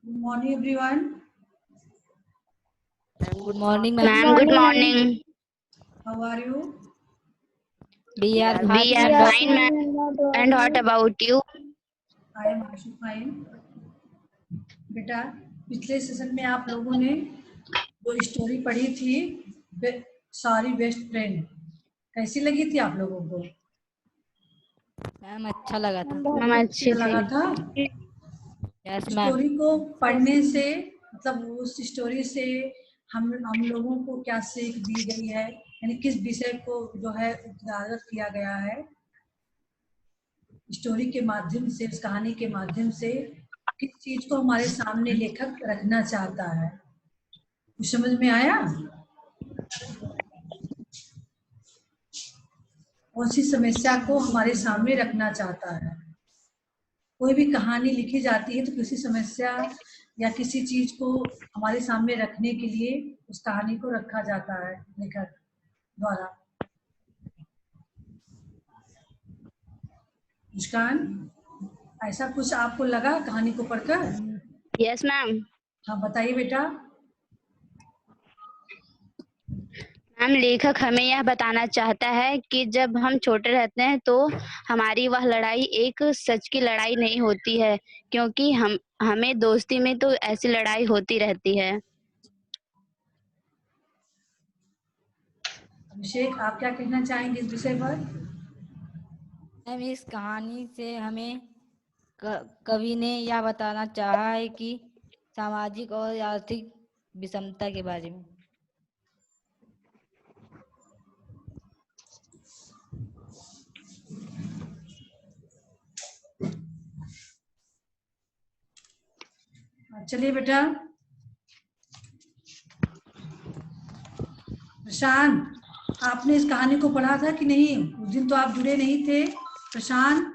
Good morning, everyone. Good morning, ma'am. Ma'am, good morning. How are you? We are We fine. are fine, ma'am. And what about you? I am also fine. बेटा, पिछले session में आप लोगों ने जो story पढ़ी थी, sorry best friend, कैसी लगी थी आप लोगों को? मैम अच्छा लगा था। मैम अच्छी लगा था? Yes ma'am. स्टोरी को पढ़ने से मतलब उस स्टोरी से हम लोगों को क्या सीख दी गई है, यानी किस विषय को जो है उजागर किया गया है स्टोरी के माध्यम से, इस कहानी के माध्यम से किस चीज को हमारे सामने लेखक रखना चाहता है, कुछ समझ में आया? कौन सी समस्या को हमारे सामने रखना चाहता है? कोई भी कहानी लिखी जाती है तो किसी समस्या या किसी चीज को हमारे सामने रखने के लिए उस कहानी को रखा जाता है लेखक द्वारा। मुस्कान, ऐसा कुछ आपको लगा कहानी को पढ़कर? Yes ma'am. हाँ बताइए बेटा। मैम, लेखक हमें यह बताना चाहता है कि जब हम छोटे रहते हैं तो हमारी वह लड़ाई एक सच की लड़ाई नहीं होती है, क्योंकि हमें दोस्ती में तो ऐसी लड़ाई होती रहती है। अभिषेक, आप क्या कहना चाहेंगे इस विषय पर? मैम, इस कहानी से हमें कवि ने यह बताना चाहा है कि सामाजिक और आर्थिक विषमता के बारे में। चलिए बेटा। प्रशांत, आपने इस कहानी को पढ़ा था कि नहीं? उस दिन तो आप जुड़े नहीं थे। प्रशांत,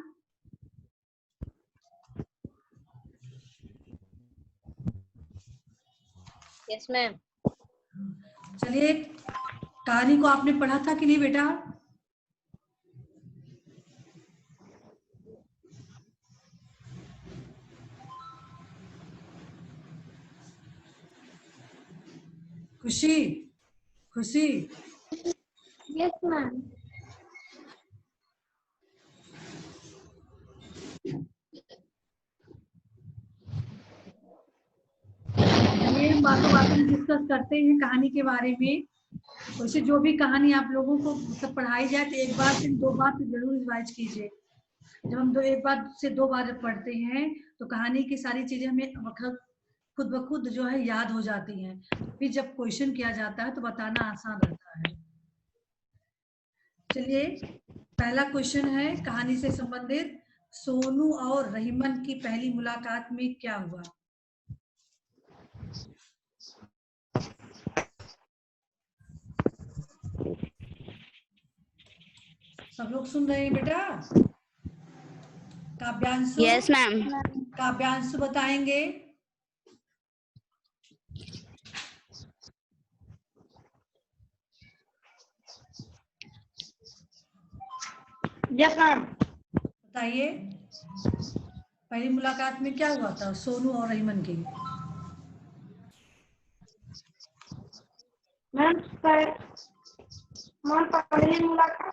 यस मैम। चलिए, कहानी को आपने पढ़ा था कि नहीं बेटा? खुशी, खुशी, यस मैम। ये बातों डिस्कस करते हैं कहानी के बारे में। वैसे जो भी कहानी आप लोगों को मतलब पढ़ाई जाए तो एक बार से दो बार तो जरूर रिवाइज कीजिए। जब हम एक बार से दो बार जब पढ़ते हैं तो कहानी की सारी चीजें हमें खुद ब खुद जो है याद हो जाती हैं। फिर जब क्वेश्चन किया जाता है तो बताना आसान रहता है। चलिए, पहला क्वेश्चन है कहानी से संबंधित, सोनू और रहीमन की पहली मुलाकात में क्या हुआ? सब लोग सुन रहे हैं बेटा? काव्यांशु, यस मैम। काव्यांशु बताएंगे। Yes ma'am. बताइए, पहली मुलाकात में क्या हुआ था सोनू और रहीमन की? मैम, पहली मुलाकात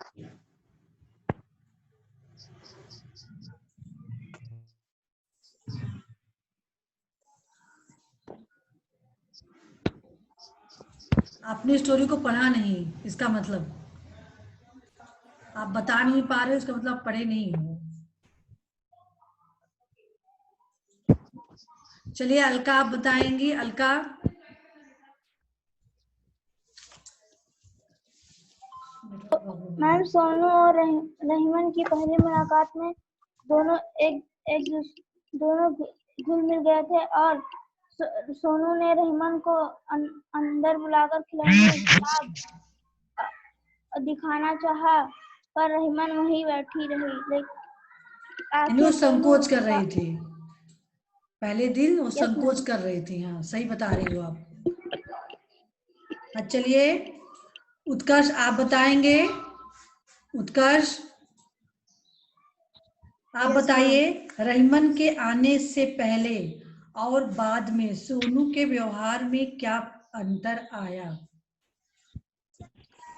आपने स्टोरी को पढ़ा नहीं, इसका मतलब आप बता नहीं पा रहे, इसका मतलब पढ़े नहीं हो। चलिए अलका, आप बताएंगी। अलका, मैम, सोनू और रहीमन की पहली मुलाकात में दोनों दोनों घुल मिल गए थे और सोनू ने रहीमन को अंदर बुलाकर खिलौने दिखाना चाहा, पर रहीमन वहीं बैठी रही। वो संकोच कर रही थी। पहले दिन वो संकोच कर रही थी। हाँ, सही बता रही हो आप। चलिए उत्कर्ष, आप बताएंगे। उत्कर्ष, आप बताइए, रहीमन के आने से पहले और बाद में सोनू के व्यवहार में क्या अंतर आया?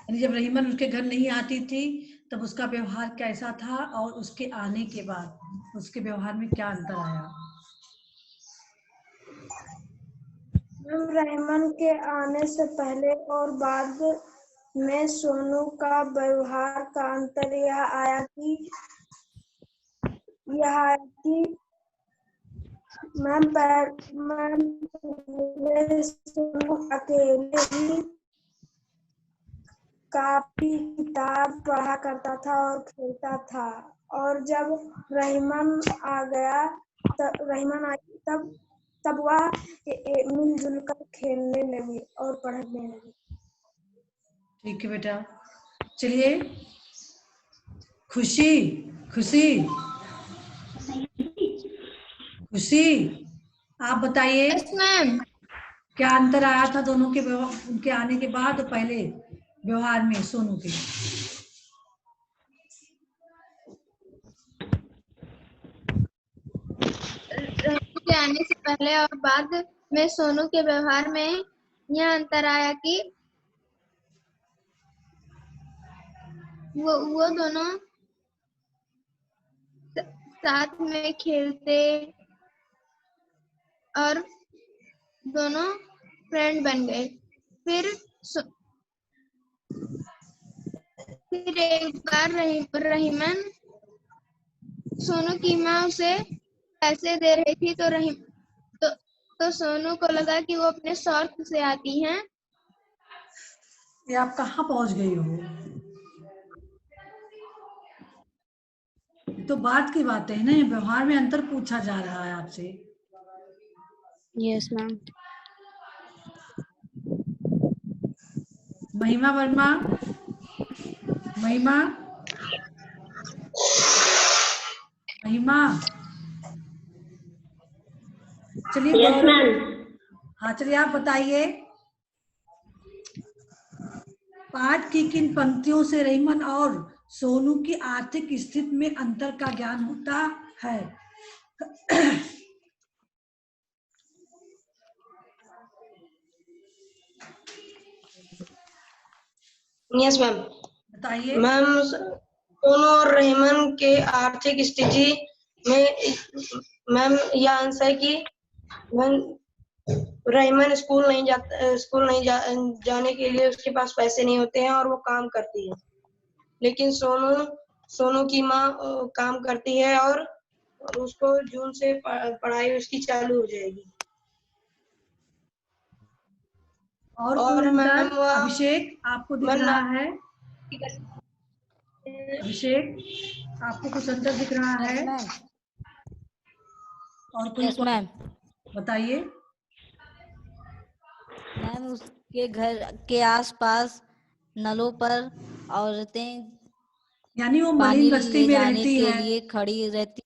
यानी जब रहीमन उसके घर नहीं आती थी तब उसका व्यवहार कैसा था और उसके आने के बाद उसके व्यवहार में क्या अंतर आया? रहीमन के आने से पहले और बाद में सोनू का व्यवहार का अंतर यह आया कि मैम पहले सोनू अकेले ही काफी किताब पढ़ा करता था और खेलता था, और जब रहीमन आई तब वह मिलजुल कर खेलने लगी और पढ़ने लगी। ठीक है बेटा, चलिए खुशी खुशी खुशी आप बताइए। Yes ma'am. क्या अंतर आया था दोनों के उनके आने के बाद और पहले व्यवहार में सोनू के? रहीमन के आने से पहले और बाद में सोनू के व्यवहार में यह अंतर आया कि वो दोनों साथ में खेलते और दोनों फ्रेंड बन गए। फिर एक बार रहीमन सोनू की माँ उसे पैसे दे रही थी तो सोनू को लगा कि वो अपने शौक से आती हैं। ये आप कहाँ पहुंच गई हो? ये तो बात की बातें है ना, ये व्यवहार में अंतर पूछा जा रहा है आपसे। Yes ma'am. महिमा वर्मा, महिमा महिमा चलिए हाँ चलिए आप बताइए, पाठ की किन पंक्तियों से रहीमन और सोनू की आर्थिक स्थिति में अंतर का ज्ञान होता है? Yes ma'am. बताइए। मैम सोनू और रहीमन के आर्थिक स्थिति में मैम यह आंसर है कि मैम रहीमन स्कूल नहीं जाने के लिए उसके पास पैसे नहीं होते हैं और वो काम करती है, लेकिन सोनू की माँ काम करती है और उसको जून से पढ़ाई उसकी चालू हो जाएगी। और कोई अंतर? मैम अभिषेक आपको दिख रहा है? अभिषेक आपको कुछ अंतर दिख रहा है? Yes ma'am. और कोई यस मैम। बताइए। मैम उसके घर के आसपास नलों पर औरतें यानी वो पानी मलिन बस्ती ले में जाने रहती के है, लिए खड़ी रहती।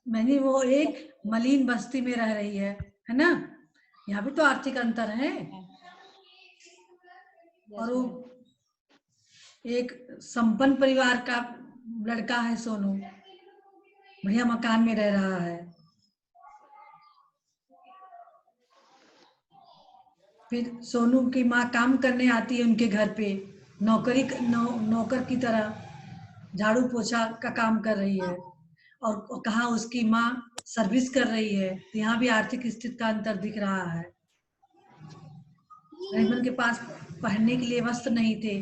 मैंने वो एक मलिन बस्ती में रह रही है ना? यहाँ भी तो आर्थिक अंतर है। और वो एक संपन्न परिवार का लड़का है सोनू, बढ़िया मकान में रह रहा है। फिर सोनू की माँ काम करने आती है उनके घर पे, नौकर की तरह झाड़ू पोछा का काम कर रही है, और कहाँ उसकी माँ सर्विस कर रही है। तो यहाँ भी आर्थिक स्थिति का अंतर दिख रहा है। रहीमन के पास पहनने के लिए वस्त्र नहीं थे,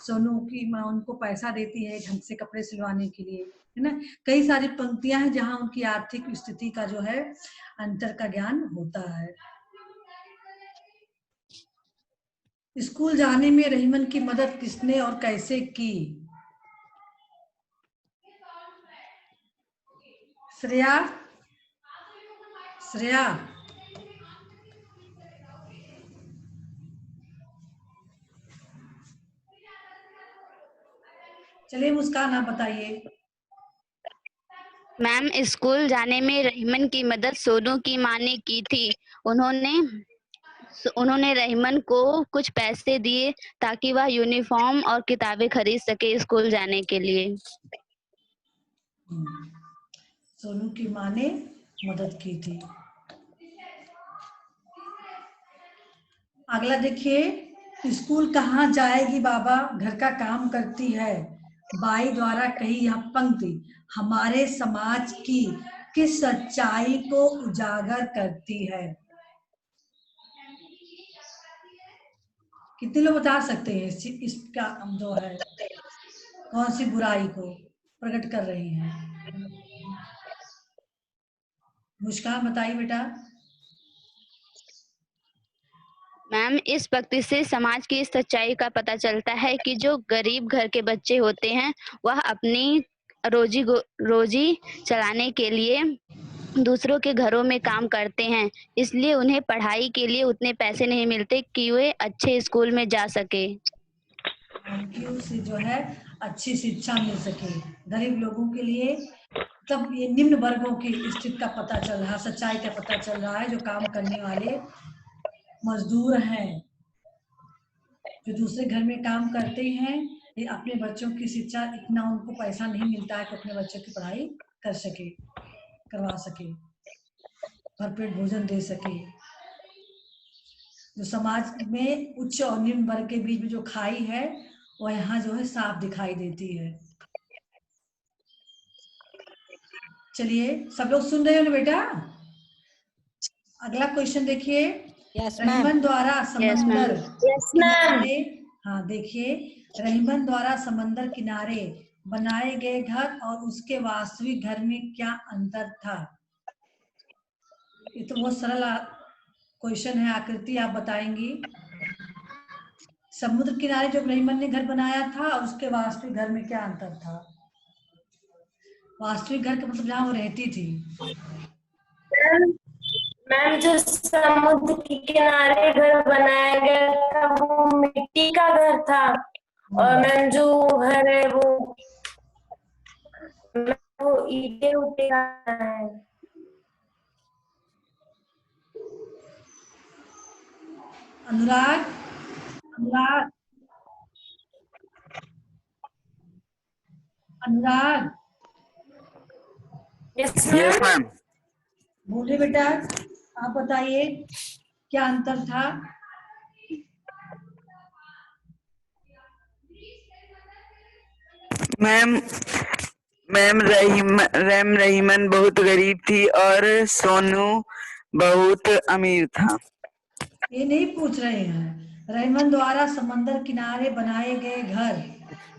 सोनू की माँ उनको पैसा देती है ढंग से कपड़े सिलवाने के लिए, है ना? कई सारी पंक्तियां हैं जहाँ उनकी आर्थिक स्थिति का जो है अंतर का ज्ञान होता है। स्कूल जाने में रहीमन की मदद किसने और कैसे की? श्रेया, श्रेया चलिए मुस्कान आप बताइए। मैम स्कूल जाने में रहीमन की मदद सोनू की माँ ने की थी। उन्होंने रहीमन को कुछ पैसे दिए ताकि वह यूनिफॉर्म और किताबें खरीद सके स्कूल जाने के लिए। सोनू की माँ ने मदद की थी। अगला देखिए, स्कूल कहाँ जाएगी बाबा, घर का काम करती है। बाई द्वारा कही यह पंक्ति हमारे समाज की किस सच्चाई को उजागर करती है? कितने लोग बता सकते हैं इसका जो है कौन सी बुराई को प्रकट कर रही हैं? मुस्कान बताइए बेटा। मैम, इस पंक्ति से समाज की इस सच्चाई का पता चलता है कि जो गरीब घर के बच्चे होते हैं वह अपनी रोजी चलाने के लिए दूसरों के घरों में काम करते हैं, इसलिए उन्हें पढ़ाई के लिए उतने पैसे नहीं मिलते कि वे अच्छे स्कूल में जा सके। कि उसे जो है अच्छी शिक्षा मिल सके। गरीब लोगों के लिए, तब ये निम्न वर्गों की स्थिति का पता चल रहा, सच्चाई का पता चल रहा है। जो काम करने वाले मजदूर हैं, जो दूसरे घर में काम करते हैं, ये अपने बच्चों की शिक्षा, इतना उनको पैसा नहीं मिलता है कि अपने बच्चों की पढ़ाई कर सके, करवा सके, भरपेट भोजन दे सके। जो समाज में उच्च और निम्न वर्ग के बीच में जो खाई है वो यहाँ जो है साफ दिखाई देती है। चलिए, सब लोग सुन रहे हो ना बेटा? अगला क्वेश्चन देखिए, यस मैम। रहीमन द्वारा समंदर यस मैम। किनारे, हाँ देखिए, रहीमन द्वारा समंदर किनारे बनाए गए घर और उसके वास्तविक घर में क्या अंतर था? ये तो बहुत सरल क्वेश्चन है। आकृति आप बताएंगी। समुद्र किनारे जो रहीमन ने घर बनाया था और उसके वास्तविक घर में क्या अंतर था? वास्तविक घर का मतलब जहाँ वो रहती थी। मैम, जो समुद्र के किनारे घर बनाया गया था वो मिट्टी का घर था, और मैम जो घर है वो ईंटे उटे का है। Anurag, Anurag, Anurag. Yes yes ma'am. बोले बेटा, आप बताइए क्या अंतर था? मैम मैम रहीमन बहुत गरीब थी और सोनू बहुत अमीर था। ये नहीं पूछ रहे हैं। रहीमन द्वारा समंदर किनारे बनाए गए घर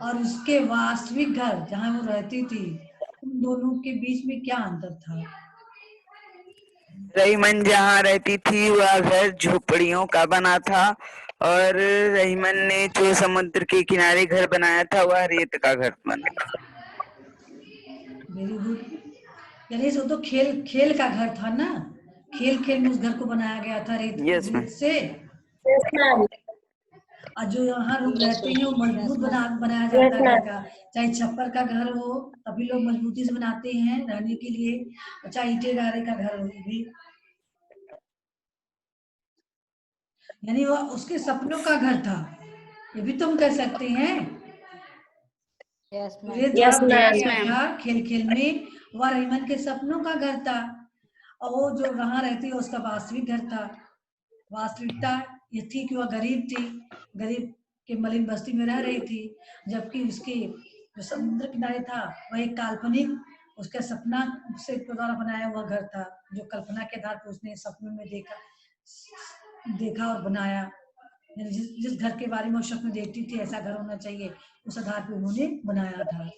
और उसके वास्तविक घर जहाँ वो रहती थी, उन दोनों के बीच में क्या अंतर था? रहीमन जहाँ रहती थी वह घर झोपड़ियों का बना था और रहीमन ने जो समुद्र के किनारे घर बनाया था वह रेत का घर बना था। Very good. यानी वो तो खेल खेल का घर था ना, खेल खेल में उस घर को बनाया गया था Yes, ma'am. रेत से। Yes ma'am. और जो यहाँ लोग रहते हैं वो मजबूत बनाया जाता है घर का। चाहे छप्पर का घर हो तभी लोग मजबूती से बनाते हैं रहने के लिए, और चाहे ईंटे गारे का घर हो भी। यानी वो उसके सपनों का घर था, ये भी तुम कह सकते हैं। Yes ma'am. रेत द्वारा बनाया गया था खेल खेल में, वह रहीमन के सपनों का घर था, और वो जो वहां रहती है उसका वास्तविक घर था। वास्तविकता ये थी कि वह गरीब थी, गरीब के मलिन बस्ती में रह रही थी, जबकि उसके जो समुद्र किनारे था वह एक काल्पनिक, उसका सपना से द्वारा बनाया हुआ घर था, जो कल्पना के आधार पर उसने सपनों में देखा और बनाया। जिस घर के बारे में वो सपने देखती थी ऐसा घर होना चाहिए, उस आधार पर उन्होंने बनाया था।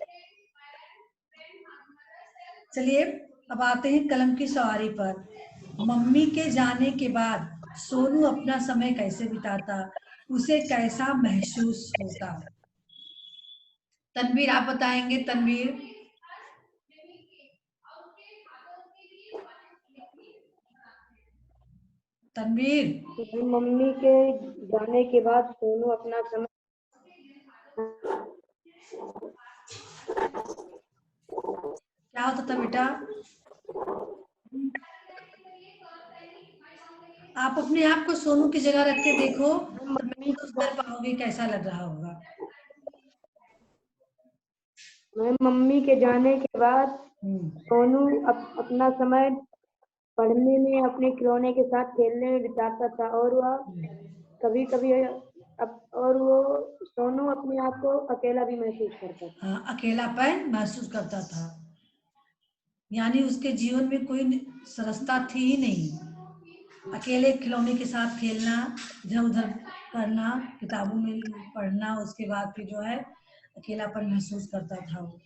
चलिए, अब आते हैं कलम की सवारी पर। मम्मी के जाने के बाद सोनू अपना समय कैसे बिताता, उसे कैसा महसूस होता? तनवीर, आप बताएंगे। तनवीर, तनवीर। मम्मी के जाने के बाद सोनू अपना समय क्या होता था बेटा? आप अपने आप को सोनू की जगह रख के देखो, तो महसूस कर पाओगे कैसा लग रहा होगा। मम्मी के जाने के बाद सोनू अपना समय पढ़ने में, अपने खिलौने के साथ खेलने में बिताता था, और वह कभी कभी और वो सोनू अपने आप को अकेला भी महसूस करता था। हाँ, अकेलापन महसूस करता था, यानी उसके जीवन में कोई सरसता थी ही नहीं। अकेले खिलौने के साथ खेलना, इधर उधर करना, किताबों में पढ़ना, उसके बाद फिर जो है अकेलापन महसूस करता था वो।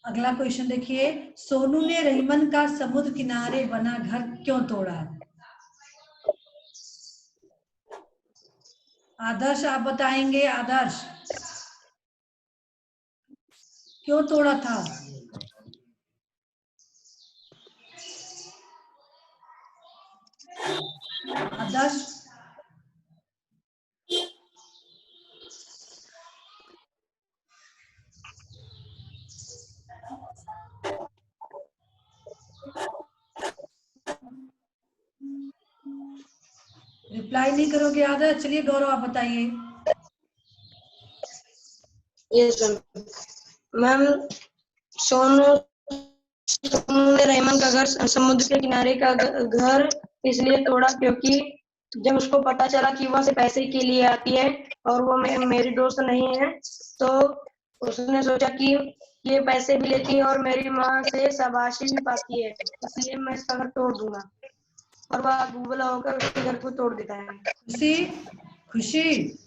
अगला क्वेश्चन देखिए, सोनू ने रहीमन का समुद्र किनारे बना घर क्यों तोड़ा? आदर्श आप बताएंगे, आदर्श क्यों तोड़ा था? आदर्श रिप्लाई नहीं करोगे आदर्श? चलिए गौरव आप बताइए। Yes ma'am. सोनू सोनू ने रहीमन का घर समुद्र के किनारे का घर इसलिए तोड़ा क्योंकि जब उसको पता चला कि वह सिर्फ पैसे के लिए आती है और वो मेरी दोस्त नहीं है, तो उसने सोचा कि ये पैसे भी लेती है और मेरी माँ से शाबाशी भी पाती है, इसलिए मैं इसका घर तोड़ दूंगा। और वह बुबला होकर उसके घर को तोड़ देता है। खुशी, खुशी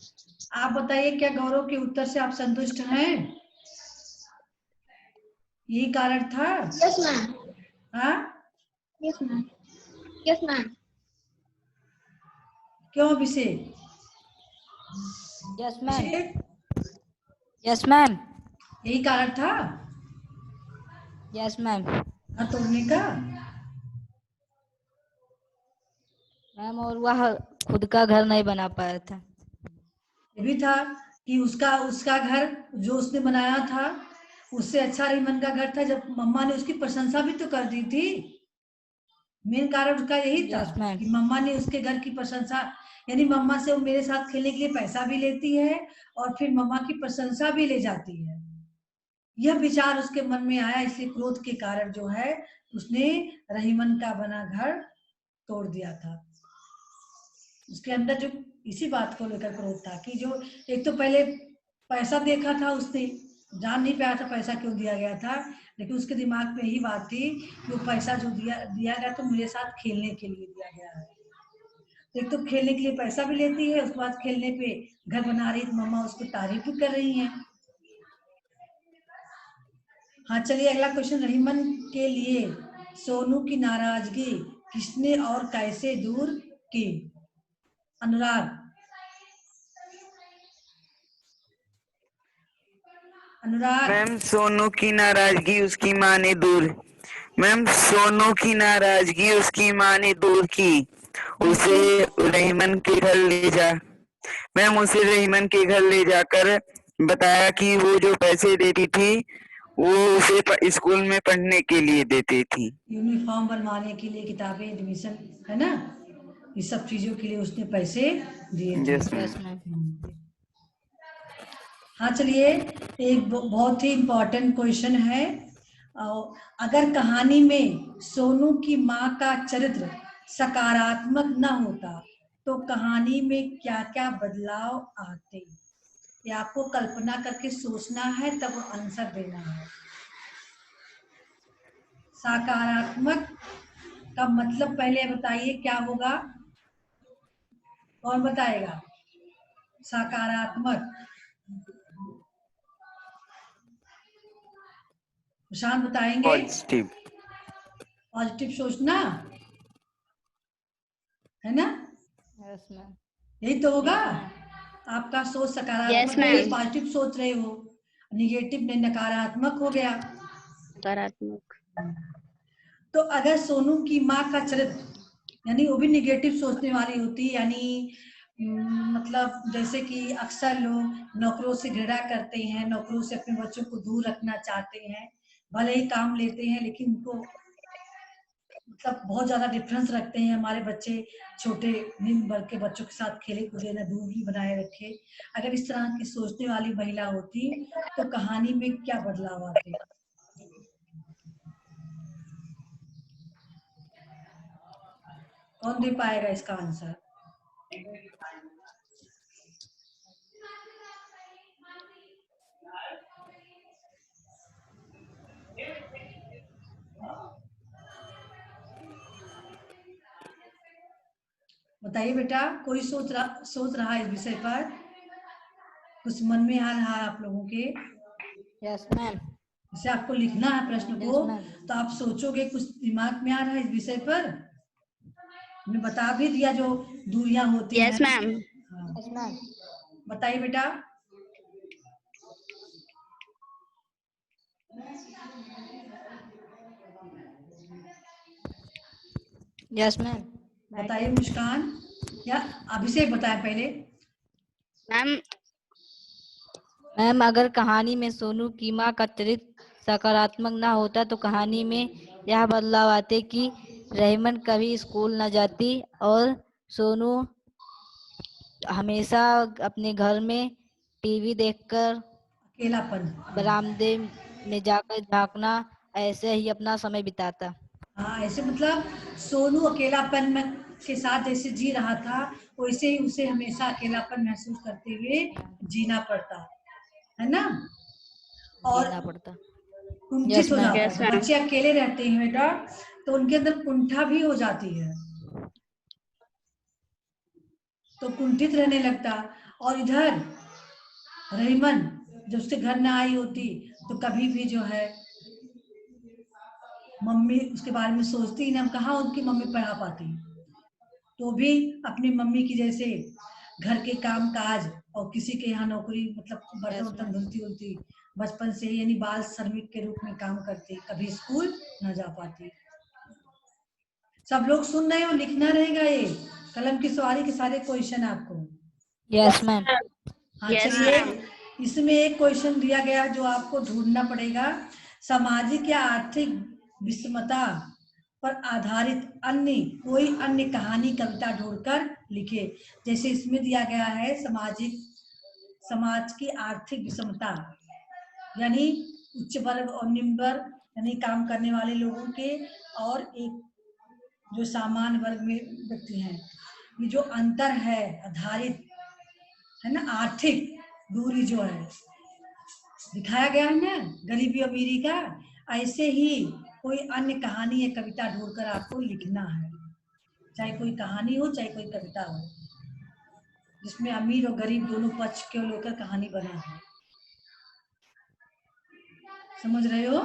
आप बताइए, क्या गौरव के उत्तर से आप संतुष्ट हैं? यही कारण था? Yes ma'am. हाँ, यस मैम। Yes ma'am. क्यों Abhishek? Yes ma'am. Abhishek, yes ma'am. यही कारण था यस मैम। घर तोड़ने का? मैम और वह खुद का घर नहीं बना पाया था। ये भी था कि उसका उसका घर जो उसने बनाया था उससे अच्छा रहीमन का घर था, जब मम्मा ने उसकी प्रशंसा भी तो कर दी थी। मेन कारण उसका यही था यस मैम। कि मम्मा ने उसके घर की प्रशंसा, यानी मम्मा से वो मेरे साथ खेलने के लिए पैसा भी लेती है और फिर मम्मा की प्रशंसा भी ले जाती है। यह विचार उसके मन में आया, इसलिए क्रोध के कारण जो है उसने रहीमन का बना घर तोड़ दिया था। उसके अंदर जो इसी बात को लेकर क्रोध था कि जो एक तो पहले पैसा देखा था, उसने जान नहीं पाया था पैसा क्यों दिया गया था, लेकिन उसके दिमाग में यही बात थी कि वो पैसा जो दिया गया तो मेरे साथ खेलने के लिए दिया गया है। एक तो खेलने के लिए पैसा भी लेती है, उसके बाद खेलने पे घर बना रही तो मम्मा उसको तारीफ भी कर रही हैं। हाँ चलिए अगला क्वेश्चन, रहीमन के लिए सोनू की नाराजगी किसने और कैसे दूर की? अनुराग, अनुराग। मैम सोनू की नाराजगी उसकी माँ ने दूर मैम सोनू की नाराजगी उसकी माँ ने दूर की। उसे रहीमन के घर ले जा मैम उसे रहीमन के घर ले जाकर बताया कि वो जो पैसे देती थी वो उसे स्कूल में पढ़ने के लिए देती थी। यूनिफॉर्म बनवाने के लिए, किताबें, एडमिशन, है ना, इस सब चीजों के लिए उसने पैसे दिए थे। Yes ma'am. Yes ma'am. हाँ चलिए, एक बहुत ही इम्पोर्टेंट क्वेश्चन है। अगर कहानी में सोनू की माँ का चरित्र सकारात्मक न होता तो कहानी में क्या क्या बदलाव आते? ये आपको कल्पना करके सोचना है, तब आंसर देना है। सकारात्मक का मतलब पहले बताइए क्या होगा, कौन बताएगा? सकारात्मक, प्रशांत बताएंगे। पॉजिटिव। पॉजिटिव सोचना है ना, यस मैम। यही तो होगा। Yes ma'am. आपका सोच यस सकारात्मक है, मैम। पॉजिटिव सोच रहे हो, निगेटिव नहीं, नकारात्मक हो गया। सकारात्मक। तो अगर सोनू की माँ का चरित्र, यानी वो भी निगेटिव सोचने वाली होती, यानी मतलब जैसे कि अक्सर लोग नौकरों से घृणा करते हैं, नौकरों से अपने बच्चों को दूर रखना चाहते हैं, भले ही काम लेते हैं लेकिन उनको मतलब बहुत ज्यादा डिफरेंस रखते हैं, हमारे बच्चे छोटे निम्न वर्ग के बच्चों के साथ खेले कूदे ना, दूरी बनाए रखे। अगर इस तरह की सोचने वाली महिला होती तो कहानी में क्या बदलाव आते? कौन दे पाएगा इसका आंसर? बताइए बेटा, कोई सोच रहा है इस विषय पर? कुछ मन में आ रहा है आप लोगों के? Yes ma'am. जैसे आपको लिखना है प्रश्न को, Yes, ma'am. तो आप सोचोगे, कुछ दिमाग में आ रहा है इस विषय पर? हमने बता भी दिया जो दूरियां होती यस हैं। मैम। हाँ, यस मैम। बताइए बेटा। Yes ma'am. बताइए मुस्कान, या अभिषेक बताए पहले। मैम मैम, अगर कहानी में सोनू की माँ का चरित्र सकारात्मक ना होता तो कहानी में यह बदलाव आते कि रहीमन कभी स्कूल न जाती और सोनू हमेशा अपने घर में टीवी देखकर अकेलापन। बरामदे में जाकर झांकना, ऐसे ही अपना समय बिताता। हाँ, ऐसे मतलब सोनू अकेलापन में के साथ जैसे जी रहा था, वैसे ही उसे हमेशा अकेलापन महसूस करते हुए जीना पड़ता है ना, और जीना पड़ता। कुंठित यस हो मैम। जाता Yes, है। ma'am. बच्चे अकेले रहते हैं बेटा, तो उनके अंदर कुंठा भी हो जाती है, तो कुंठित रहने लगता। और इधर रहीमन जब उसके घर न आई होती तो कभी भी जो है मम्मी उसके बारे में सोचती ना, कहाँ उनकी मम्मी पढ़ा पाती, तो भी अपनी मम्मी की जैसे घर के काम काज और किसी के यहाँ नौकरी, मतलब बर्तन Yes, वर्तन ma'am. धुलती बचपन से, यानी बाल श्रमिक के रूप में काम करती, कभी स्कूल न जा पाती। सब लोग सुन रहे हो, लिखना रहेगा ये कलम की सवारी के सारे क्वेश्चन आपको। Yes ma'am. हाँ Yes, चलिए, ma'am. इसमें एक क्वेश्चन दिया गया जो आपको ढूंढना पड़ेगा। सामाजिक या आर्थिक विषमता पर आधारित अन्य कोई अन्य कहानी कविता ढूंढकर लिखे। जैसे इसमें दिया गया है समाज की आर्थिक विषमता, यानी उच्च वर्ग और निम्न वर्ग, यानी काम करने वाले लोगों के, और एक जो सामान्य वर्ग में व्यक्ति हैं, ये जो अंतर है आधारित है ना, आर्थिक दूरी जो है दिखाया गया है ना, गरीबी अमीरी का, ऐसे ही कोई अन्य कहानी या कविता ढूंढकर आपको लिखना है। चाहे कोई कहानी हो, चाहे कोई कविता हो, जिसमें अमीर और गरीब दोनों पक्ष को लेकर कहानी बना है। समझ रहे हो?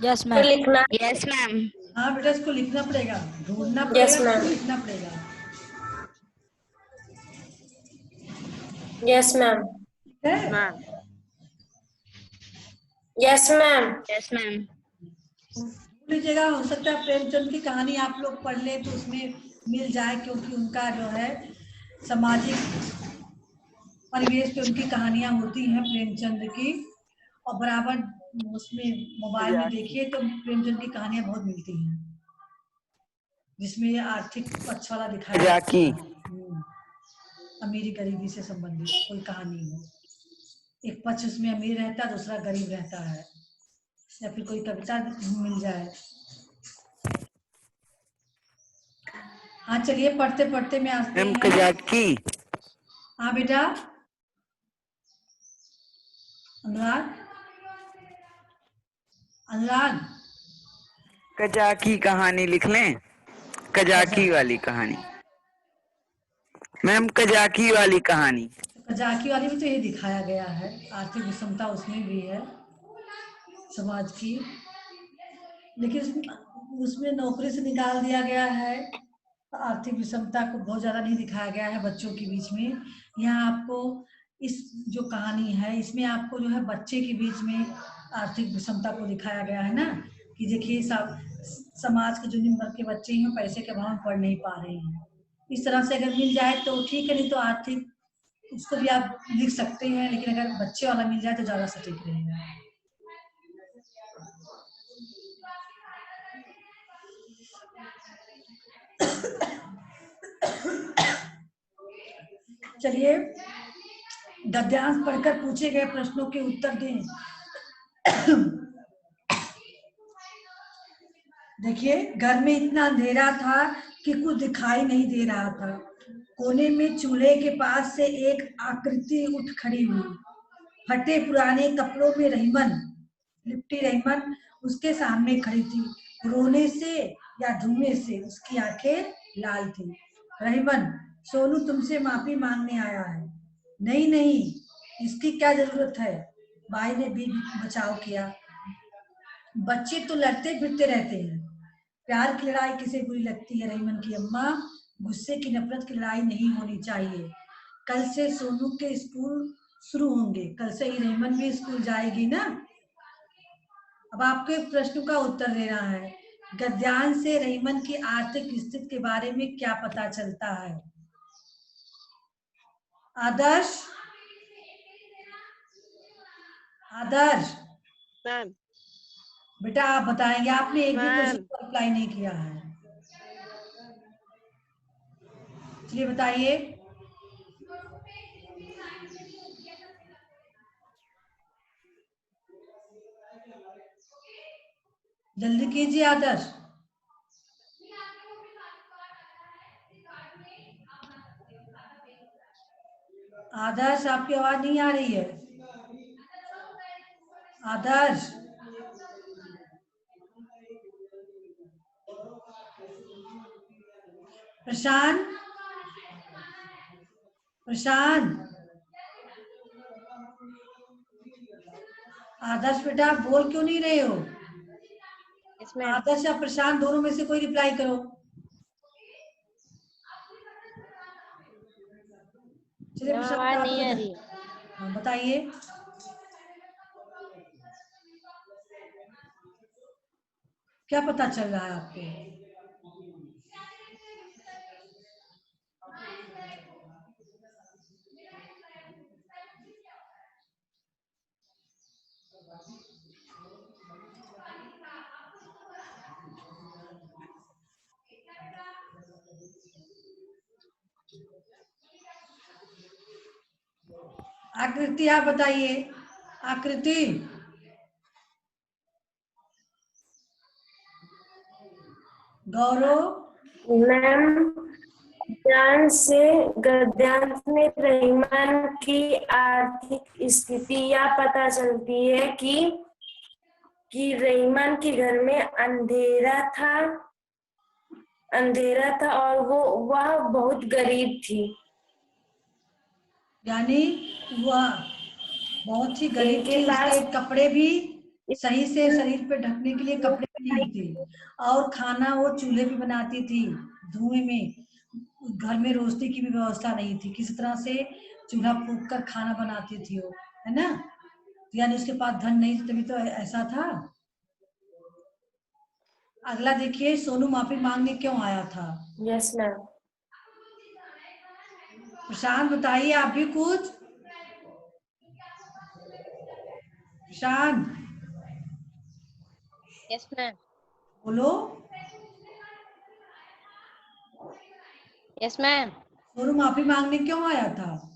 यस तो मैम। लिखना। Yes, ma'am. हाँ बेटा, इसको लिखना पड़ेगा, ढूंढना Yes, पड़ेगा, ma'am. लिखना पड़ेगा। Yes ma'am. ठीक है? Ma'am. Yes ma'am. Yes, ma'am. पूरी जगह हो सकता है प्रेमचंद की कहानी आप लोग पढ़ ले तो उसमें मिल जाए, क्योंकि उनका जो है सामाजिक परिवेश पे उनकी कहानियां होती हैं प्रेमचंद की, और बराबर उसमें मोबाइल में देखिए तो प्रेमचंद की कहानियां बहुत मिलती हैं, जिसमें ये आर्थिक पक्ष वाला दिखाया जाता है। अमीरी गरीबी से संबंधित कोई कहानी हो, एक पक्ष उसमें अमीर रहता है, दूसरा गरीब रहता है, या फिर कोई कविता मिल जाए। हाँ चलिए, पढ़ते पढ़ते में आते मैम हैं। कजाकी। हाँ बेटा अनुराग, अनुराग कजाकी कहानी लिख लें, कजाकी वाली कहानी। मैम कजाकी वाली कहानी। कजाकी वाली में तो ये दिखाया गया है, आर्थिक विषमता उसमें भी है समाज की, लेकिन उसमें नौकरी से निकाल दिया गया है, आर्थिक विषमता को बहुत ज्यादा नहीं दिखाया गया है बच्चों के बीच में। यहाँ आपको इस जो कहानी है इसमें आपको जो है बच्चे के बीच में आर्थिक विषमता को दिखाया गया है ना, कि देखिए समाज के जो निम्न वर्ग के बच्चे हैं पैसे के अभाव में पढ़ नहीं पा रहे हैं। इस तरह से अगर मिल जाए तो ठीक है, नहीं तो आर्थिक उसको भी आप लिख सकते हैं, लेकिन अगर बच्चे वाला मिल जाए तो ज्यादा सटीक रहेगा। चलिए, गद्यांश पढ़कर पूछे गए प्रश्नों के उत्तर दें। देखिए घर में इतना अंधेरा था कि कुछ दिखाई नहीं दे रहा था। कोने में चूल्हे के पास से एक आकृति उठ खड़ी हुई। फटे पुराने कपड़ों में लिपटी रहीमन उसके सामने खड़ी थी। रोने से या धुएं से उसकी आंखें लाल थी। रहीमन, सोनू तुमसे माफी मांगने आया है। नहीं नहीं, इसकी क्या जरूरत है? भाई ने भी बचाव किया। बच्चे तो लड़ते फिरते रहते हैं। प्यार की लड़ाई किसे बुरी लगती है रहीमन की अम्मा? गुस्से की नफरत की लड़ाई नहीं होनी चाहिए। कल से सोनू के स्कूल शुरू होंगे। कल से ही रहीमन भी स्कूल जाएगी ना। अब आपके प्रश्न का उत्तर देना है। गद्यांश से रहीमन की आर्थिक स्थिति के बारे में क्या पता चलता है? आदर्श, आदर्श मैम। बेटा आप बताएंगे, आपने एक भी मैम। क्वेश्चन को अप्लाई नहीं किया है। चलिए बताइए। जल्दी कीजिए आदर्श। आदर्श आपकी आवाज नहीं आ रही है। आदर्श, प्रशांत, प्रशांत, आदर्श बेटा आप बोल क्यों नहीं रहे हो? आदर्श या प्रशांत दोनों में से कोई रिप्लाई करो। चलिए प्रशांत आप नहीं आ रही। हाँ बताइए। क्या पता चल रहा है आपको? आकृति आप बताइए। आकृति, गौरव। मैम, गद्यांश से गद्यांश में रहीमन की आर्थिक स्थिति यह पता चलती है कि रहीमन के घर में अंधेरा था और वह बहुत गरीब थी। यानी वह बहुत ही गरीब थी। उसके कपड़े भी सही से शरीर पे ढकने के लिए कपड़े भी नहीं थे और खाना वो चूल्हे पे बनाती थी धुएं में। घर में रोशनी की भी व्यवस्था नहीं थी। किसी तरह से चूल्हा फूंक कर खाना बनाती थी वो, है ना। यानी उसके पास धन नहीं था, तभी तो ऐसा था। अगला देखिए, सोनू माफी मांगने क्यों आया था? Yes ma'am. प्रशांत बताइए आप भी कुछ। प्रशांत। Yes ma'am. बोलो। Yes ma'am. सोनू माफी मांगने क्यों आया था?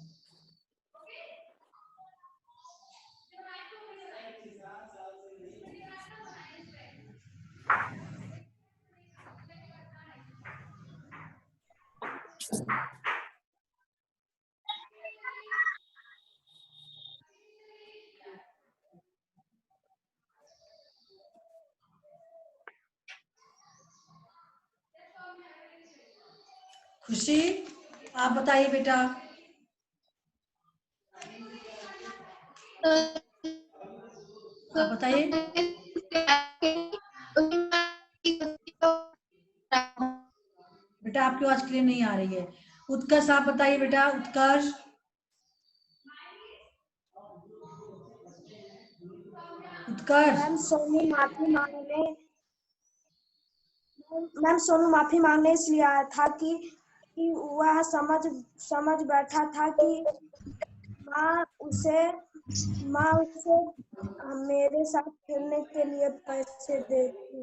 खुशी आप बताइए बेटा। आप बताइए। बेटा आपकी आवाज क्लियर नहीं आ रही है। उत्कर्ष आप बताइए बेटा। उत्कर्ष। उत्कर्ष। मैम सोनू माफी मांगने इसलिए आया था कि वह समझ बैठा था कि माँ उसे मेरे साथ खेलने के लिए पैसे देती।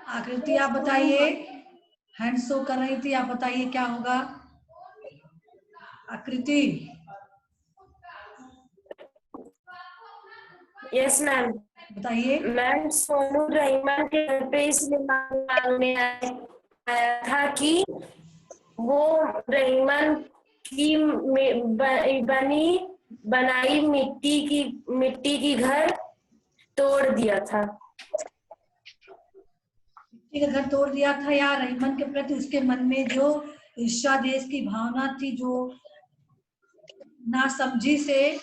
आकृति आप बताइए। हैंड शो कर रही थी, आप बताइए क्या होगा। आकृति। Yes ma'am. बताइए। मैम सोनू रहीमन के घर पे इसलिए मांगने आया था कि वो रहीमन की बनाई मिट्टी की घर तोड़ दिया था। मिट्टी का घर तोड़ दिया था, या रहीमन के प्रति उसके मन में जो ईर्ष्या देश की भावना थी, जो नासमझी से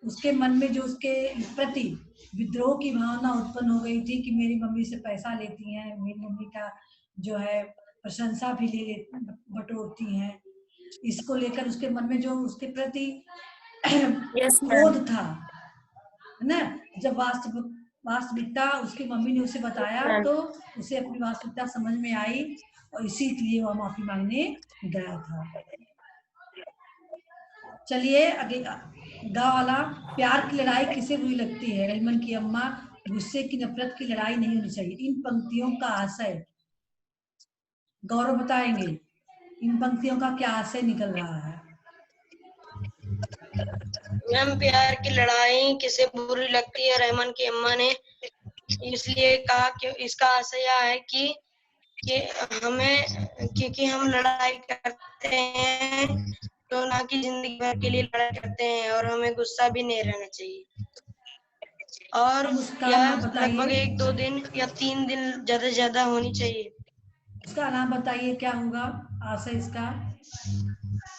उसके मन में जो उसके प्रति विद्रोह की भावना उत्पन्न हो गई थी कि मेरी मम्मी से पैसा लेती हैं, मेरी मम्मी का जो है प्रशंसा भी बटोरती हैं, इसको लेकर उसके मन में जो उसके प्रति क्रोध था, है ना। जब वास्तविकता उसकी मम्मी ने उसे बताया तो उसे अपनी वास्तविकता समझ में आई और इसीलिए वह माफी मांगने गया था। चलिए आगे। गाँव वाला, प्यार की लड़ाई किसे बुरी लगती है? रहीमन की अम्मा, गुस्से की नफरत की लड़ाई नहीं होनी चाहिए। इन पंक्तियों का आशय गौरव बताएंगे, इन पंक्तियों का क्या आशय निकल रहा है? मैम प्यार की लड़ाई किसे बुरी लगती है, रहमान की अम्मा ने इसलिए कहा कि इसका आशय यह है कि हमें, क्योंकि हम लड़ाई करते हैं तो ना कि जिंदगी भर के लिए लड़ाई करते हैं, और हमें गुस्सा भी नहीं रहना चाहिए। और यह लगभग 1-2 दिन या 3 दिन ज्यादा से ज्यादा होनी चाहिए। उसका नाम बताइए, क्या होगा आशय इसका?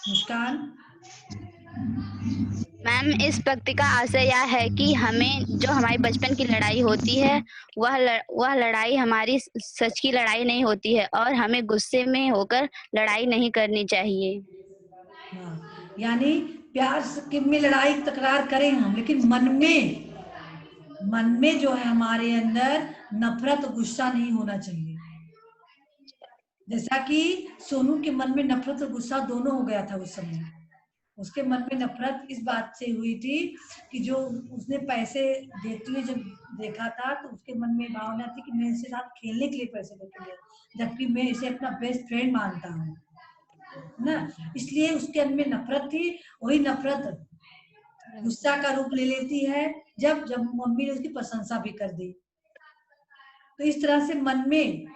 मुस्कान। मैम इस पंक्ति का आशय यह है कि हमें जो हमारी बचपन की लड़ाई होती है वह लड़ाई हमारी सच की लड़ाई नहीं होती है, और हमें गुस्से में होकर लड़ाई नहीं करनी चाहिए। हाँ, यानी प्यार में लड़ाई तकरार करें हम, लेकिन मन में जो है हमारे अंदर नफरत और गुस्सा नहीं होना चाहिए। जैसा कि सोनू के मन में नफरत और गुस्सा दोनों हो गया था उस समय। उसके मन में नफरत इस बात से हुई थी कि जो उसने पैसे देते हुए जब देखा था तो उसके मन में भावना थी कि मैं इसके साथ खेलने के लिए पैसे देते हैं, जबकि मैं इसे अपना बेस्ट फ्रेंड मानता हूँ ना। इसलिए उसके अंदर में नफरत थी। वही नफरत गुस्सा का रूप ले लेती है जब मम्मी ने उसकी प्रशंसा भी कर दी। तो इस तरह से मन में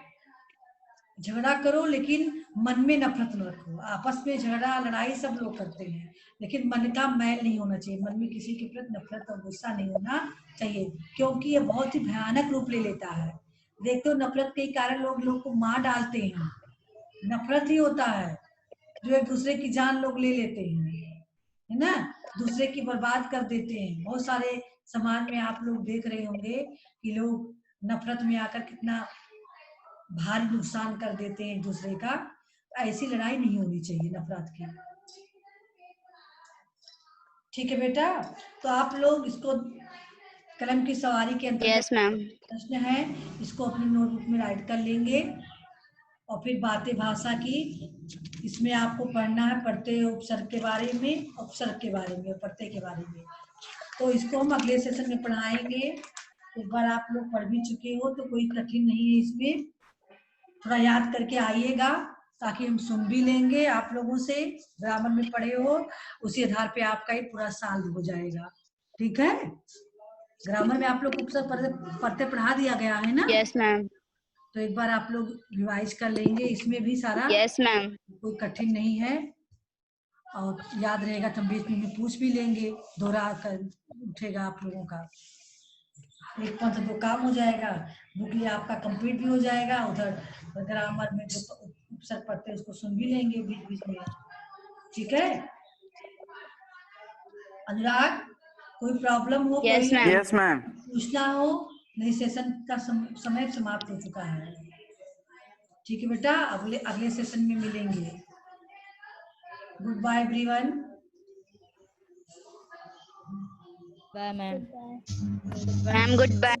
झगड़ा करो लेकिन मन में नफरत न रखो। आपस में झगड़ा लड़ाई सब लोग करते हैं, लेकिन मन का मैल नहीं होना चाहिए। मन में किसी के प्रति नफरत और गुस्सा नहीं होना चाहिए, क्योंकि ये बहुत ही भयानक रूप ले लेता है। देखते हो नफरत के कारण लोग को मार डालते हैं। नफरत ही होता है जो एक दूसरे की जान लोग ले लेते हैं, है ना, दूसरे की बर्बाद कर देते हैं। बहुत सारे समाज में आप लोग देख रहे होंगे कि लोग नफरत में आकर कितना भारी नुकसान कर देते हैं एक दूसरे का। ऐसी लड़ाई नहीं होनी चाहिए नफरत की। ठीक है बेटा, तो आप लोग इसको कलम की सवारी के यस मैम। प्रश्न है, इसको अपनी नोटबुक में राइट कर लेंगे। और फिर बातें भाषा की, इसमें आपको पढ़ना है प्रत्यय उपसर्ग के बारे में, उपसर्ग के बारे में, प्रत्यय के बारे में। तो इसको हम अगले सेशन में पढ़ाएंगे। एक बार आप लोग पढ़ भी चुके हो तो कोई कठिन नहीं है इसमें। थोड़ा याद करके आइएगा ताकि हम सुन भी लेंगे आप लोगों से। ग्रामर में पढ़े हो उसी आधार पे आपका ये पूरा साल हो जाएगा। ठीक है, ग्रामर में आप लोग उपसर्ग पढ़ते पढ़ा दिया गया है ना? Yes ma'am. तो एक बार आप लोग रिवाइज कर लेंगे, इसमें भी सारा यस मैम। कोई कठिन नहीं है और याद रहेगा तो बीच में पूछ भी लेंगे, दोहरा कर उठेगा आप लोगों का। एक पंथ दो काम हो जाएगा, बुकली आपका कंप्लीट भी हो जाएगा। उधर ग्रामर में जो उपसर्ग पढ़ते हैं उसको सुन भी लेंगे बीच बीच में। ठीक है अनुराग, कोई प्रॉब्लम हो? Yes ma'am. Yes ma'am. पूछना हो? नहीं, सेशन का समय समाप्त हो चुका है। ठीक है बेटा, अगले सेशन में मिलेंगे। Goodbye everyone. Bye ma'am. Ma'am good bye.